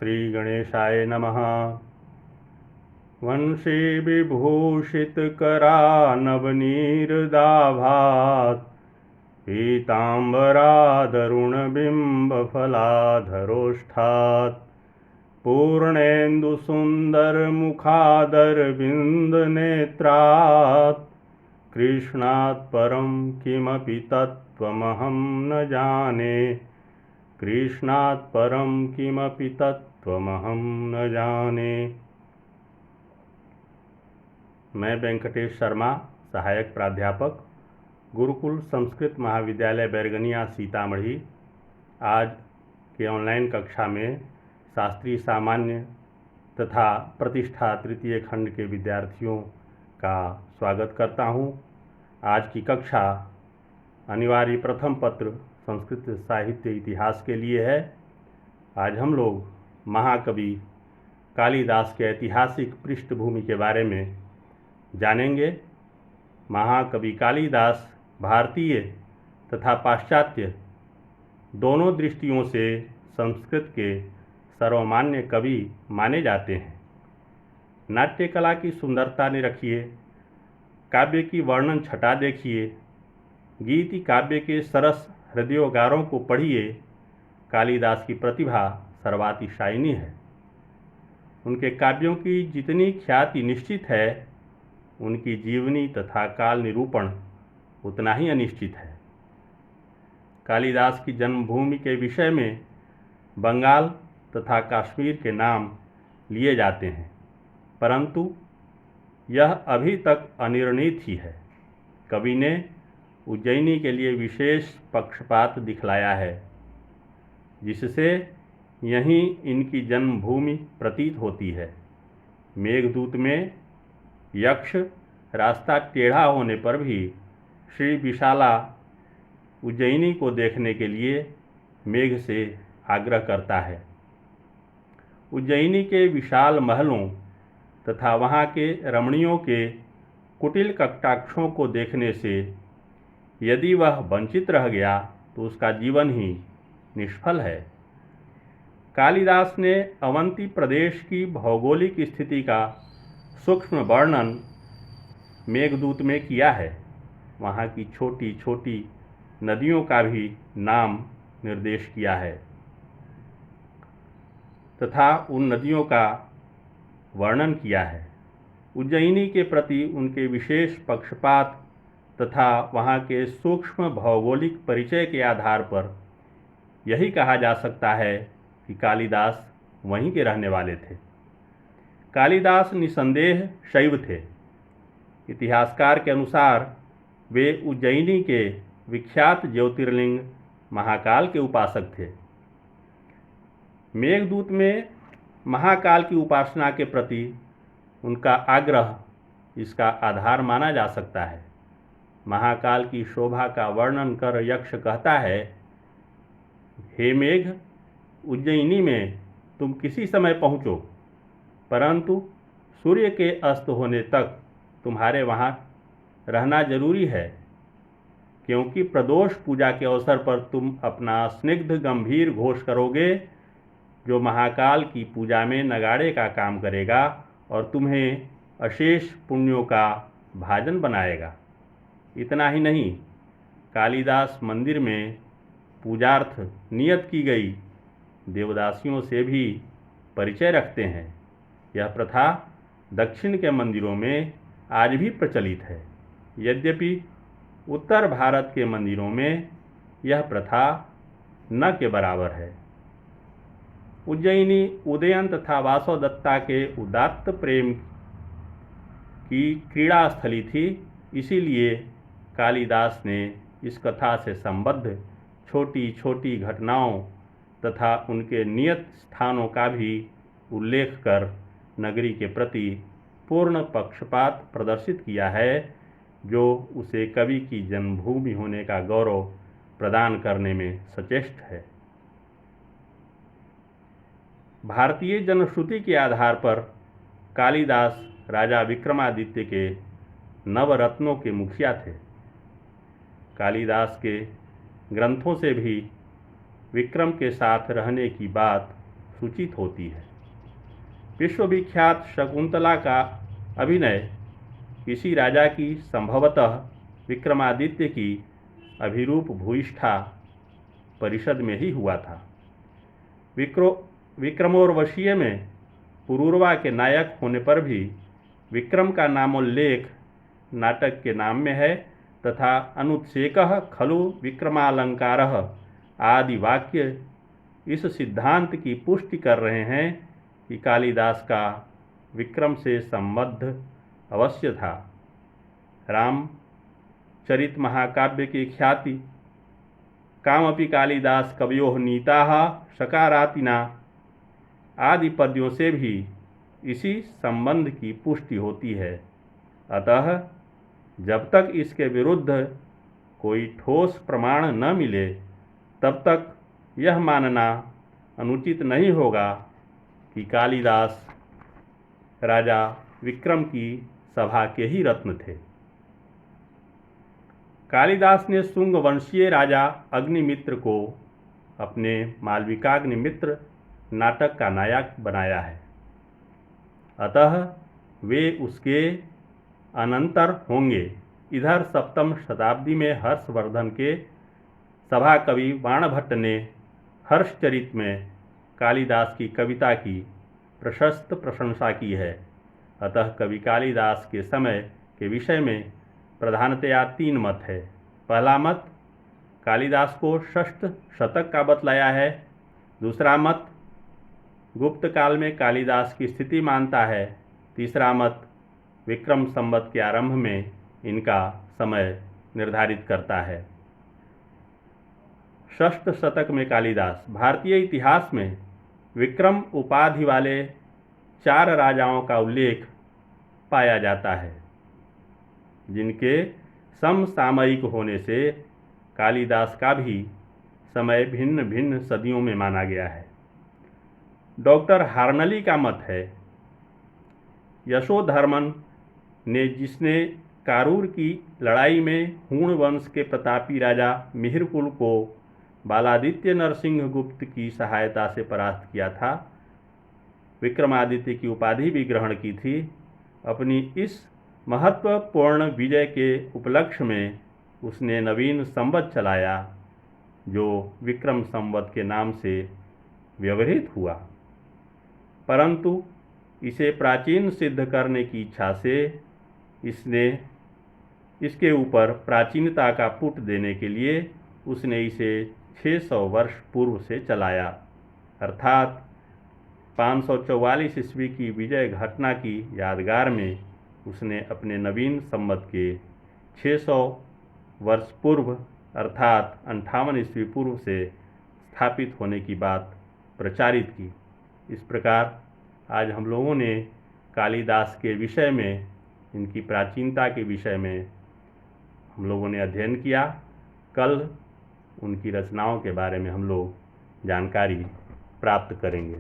श्री गणेशाय नमः। वंशी विभूषितकरा नवनीरदाभात् पीताम्बरादरुणबिम्बफलाधरोष्ठात् पूर्णेन्दुसुन्दरमुखादरविन्दनेत्रात् कृष्णात् परं किमपि तत्त्वमहं न जाने। कृष्णात् परं किमपि तत्त्वमहं न जाने। मैं वेंकटेश शर्मा, सहायक प्राध्यापक, गुरुकुल संस्कृत महाविद्यालय बैरगनिया सीतामढ़ी, आज के ऑनलाइन कक्षा में शास्त्रीय सामान्य तथा प्रतिष्ठा तृतीय खंड के विद्यार्थियों का स्वागत करता हूं। आज की कक्षा अनिवार्य प्रथम पत्र संस्कृत साहित्य इतिहास के लिए है। आज हम लोग महाकवि कालिदास के ऐतिहासिक पृष्ठभूमि के बारे में जानेंगे। महाकवि कालिदास भारतीय तथा पाश्चात्य दोनों दृष्टियों से संस्कृत के सर्वमान्य कवि माने जाते हैं। नाट्य कला की सुंदरता निरखिए, काव्य की वर्णन छटा देखिए, गीति काव्य के सरस हृदयोगारों को पढ़िए। कालिदास की प्रतिभा सर्वातिशायिनी है। उनके काव्यों की जितनी ख्याति निश्चित है, उनकी जीवनी तथा काल निरूपण उतना ही अनिश्चित है। कालिदास की जन्मभूमि के विषय में बंगाल तथा कश्मीर के नाम लिए जाते हैं, परंतु यह अभी तक अनिर्णित ही है। कवि ने उज्जैनी के लिए विशेष पक्षपात दिखलाया है, जिससे यहीं इनकी जन्मभूमि प्रतीत होती है। मेघदूत में यक्ष रास्ता टेढ़ा होने पर भी श्री विशाला उज्जैनी को देखने के लिए मेघ से आग्रह करता है। उज्जैनी के विशाल महलों तथा वहाँ के रमणियों के कुटिल कटाक्षों को देखने से यदि वह वंचित रह गया तो उसका जीवन ही निष्फल है। कालिदास ने अवंती प्रदेश की भौगोलिक स्थिति का सूक्ष्म वर्णन मेघदूत में किया है। वहाँ की छोटी छोटी नदियों का भी नाम निर्देश किया है तथा उन नदियों का वर्णन किया है। उज्जैनी के प्रति उनके विशेष पक्षपात तथा वहाँ के सूक्ष्म भौगोलिक परिचय के आधार पर यही कहा जा सकता है कि कालिदास वहीं के रहने वाले थे। कालिदास निसंदेह शैव थे। इतिहासकार के अनुसार वे उज्जैनी के विख्यात ज्योतिर्लिंग महाकाल के उपासक थे। मेघदूत में महाकाल की उपासना के प्रति उनका आग्रह इसका आधार माना जा सकता है। महाकाल की शोभा का वर्णन कर यक्ष कहता है, हे मेघ, उज्जैनी में तुम किसी समय पहुँचो, परंतु सूर्य के अस्त होने तक तुम्हारे वहाँ रहना जरूरी है, क्योंकि प्रदोष पूजा के अवसर पर तुम अपना स्निग्ध गंभीर घोष करोगे, जो महाकाल की पूजा में नगाड़े का काम करेगा और तुम्हें अशेष पुण्यों का भाजन बनाएगा। इतना ही नहीं, कालिदास मंदिर में पूजार्थ नियत की गई देवदासियों से भी परिचय रखते हैं। यह प्रथा दक्षिण के मंदिरों में आज भी प्रचलित है, यद्यपि उत्तर भारत के मंदिरों में यह प्रथा न के बराबर है। उज्जैनी उदयन तथा वासवदत्ता के उदात्त प्रेम की क्रीड़ा स्थली थी, इसीलिए कालिदास ने इस कथा से संबद्ध छोटी छोटी घटनाओं तथा उनके नियत स्थानों का भी उल्लेख कर नगरी के प्रति पूर्ण पक्षपात प्रदर्शित किया है, जो उसे कवि की जन्मभूमि होने का गौरव प्रदान करने में सचेष्ट है। भारतीय जनश्रुति के आधार पर कालिदास राजा विक्रमादित्य के नवरत्नों के मुखिया थे। कालिदास के ग्रंथों से भी विक्रम के साथ रहने की बात सूचित होती है। विश्वविख्यात शकुंतला का अभिनय किसी राजा की संभवतः विक्रमादित्य की अभिरूप भूयिष्ठा परिषद में ही हुआ था। विक्रमोर्वशीय में पुरूरवा के नायक होने पर भी विक्रम का नामोल्लेख नाटक के नाम में है तथा अनुत्सेकः खलु विक्रमालंकारः आदि वाक्य इस सिद्धांत की पुष्टि कर रहे हैं कि कालिदास का विक्रम से संबंध अवश्य था। रामचरित महाकाव्य की ख्याति कामपि कालिदास कवयोः नीताः सकारातिना आदि पद्यों से भी इसी संबंध की पुष्टि होती है। अतः जब तक इसके विरुद्ध कोई ठोस प्रमाण न मिले तब तक यह मानना अनुचित नहीं होगा कि कालिदास राजा विक्रम की सभा के ही रत्न थे। कालिदास ने शुंग वंशीय राजा अग्निमित्र को अपने मालविकाग्निमित्र नाटक का नायक बनाया है, अतः वे उसके अनंतर होंगे। इधर सप्तम शताब्दी में हर्षवर्धन के सभा कवि बाणभट्ट ने हर्षचरित में कालिदास की कविता की प्रशस्त प्रशंसा की है। अतः कवि कालिदास के समय के विषय में प्रधानतया 3 मत है। पहला मत कालिदास को षष्ठ शतक का बतलाया है। दूसरा मत गुप्त काल में कालिदास की स्थिति मानता है। तीसरा मत विक्रम संवत के आरंभ में इनका समय निर्धारित करता है। षष्ठ शतक में कालिदास भारतीय इतिहास में विक्रम उपाधि वाले 4 राजाओं का उल्लेख पाया जाता है, जिनके समसामयिक होने से कालिदास का भी समय भिन्न भिन्न सदियों में माना गया है। डॉक्टर हार्नली का मत है यशोधर्मन ने, जिसने कारूर की लड़ाई में हूण वंश के प्रतापी राजा मिहिरकुल को बालादित्य नरसिंह गुप्त की सहायता से परास्त किया था, विक्रमादित्य की उपाधि भी ग्रहण की थी। अपनी इस महत्वपूर्ण विजय के उपलक्ष्य में उसने नवीन संवत चलाया, जो विक्रम संवत के नाम से व्यवहृत हुआ। परंतु इसे प्राचीन सिद्ध करने की इच्छा से इसके ऊपर प्राचीनता का पुट देने के लिए उसने इसे 600 वर्ष पूर्व से चलाया, अर्थात 544 ईस्वी की विजय घटना की यादगार में उसने अपने नवीन संवत के 600 वर्ष पूर्व अर्थात 58 ईस्वी पूर्व से स्थापित होने की बात प्रचारित की। इस प्रकार आज हम लोगों ने कालिदास के विषय में, इनकी प्राचीनता के विषय में हम लोगों ने अध्ययन किया। कल उनकी रचनाओं के बारे में हम लोग जानकारी प्राप्त करेंगे।